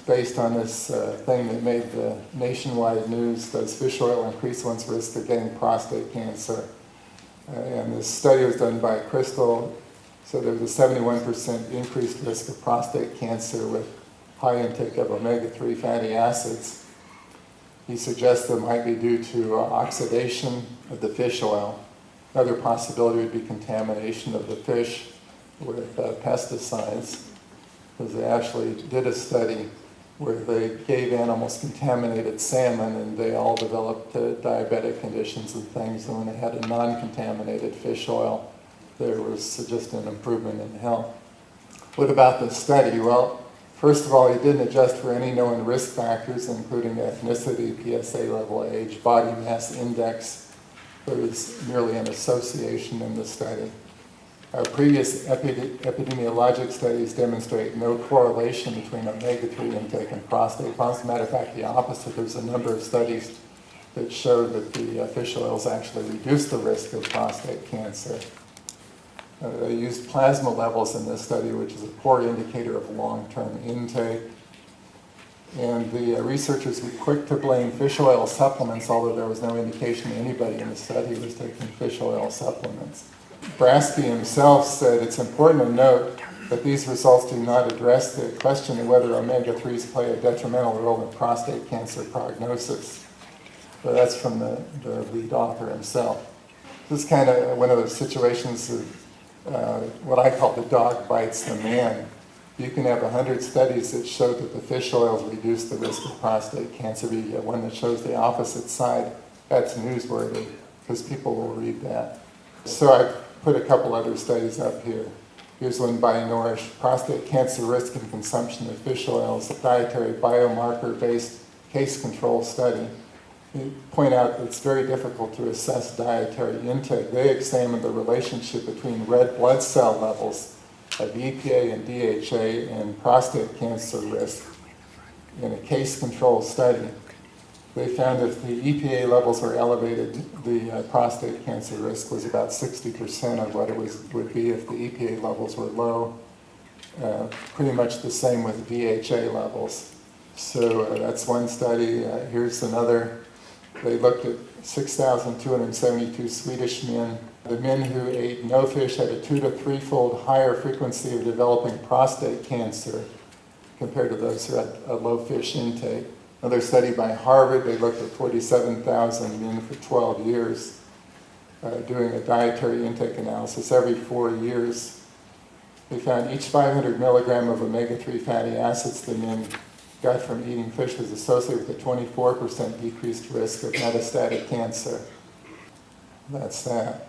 based on this thing that made the nationwide news: does fish oil increase one's risk of getting prostate cancer? And this study was done by Crystal. So there was a 71% increased risk of prostate cancer with high intake of omega-3 fatty acids. He suggests it might be due to oxidation of the fish oil. Another possibility would be contamination of the fish with pesticides, because they actually did a study where they gave animals contaminated salmon and they all developed diabetic conditions and things, and when they had a non-contaminated fish oil, there was just an improvement in health. What about the study? Well, first of all, he didn't adjust for any known risk factors, including ethnicity, PSA level, age, body mass index. There was merely an association in the study. Our previous epidemiologic studies demonstrate no correlation between omega-3 intake and prostate cancer. As a matter of fact, the opposite. There's a number of studies that show that the fish oils actually reduce the risk of prostate cancer. They used plasma levels in this study, which is a poor indicator of long-term intake. And the researchers were quick to blame fish oil supplements, although there was no indication that anybody in the study was taking fish oil supplements. Bransky himself said it's important to note that these results do not address the question of whether omega-3s play a detrimental role in prostate cancer prognosis. So that's from the lead author himself. This is kind of one of those situations of what I call the dog bites the man. You can have 100 studies that show that the fish oils reduce the risk of prostate cancer. You get one that shows the opposite side. That's newsworthy, because people will read that. So I put a couple other studies up here. Here's one by Nourish: prostate cancer risk and consumption of fish oils, a dietary biomarker-based case control study. They point out that it's very difficult to assess dietary intake. They examined the relationship between red blood cell levels of EPA and DHA and prostate cancer risk in a case control study. They found if the EPA levels were elevated, the prostate cancer risk was about 60% of what it would be if the EPA levels were low. Pretty much the same with DHA levels. So that's one study. Here's another. They looked at 6,272 Swedish men. The men who ate no fish had a 2 to 3-fold higher frequency of developing prostate cancer compared to those who had a low fish intake. Another study by Harvard, they looked at 47,000 men for 12 years, doing a dietary intake analysis every 4 years. They found each 500 milligram of omega-3 fatty acids the men got from eating fish was associated with a 24% decreased risk of metastatic cancer. That's that.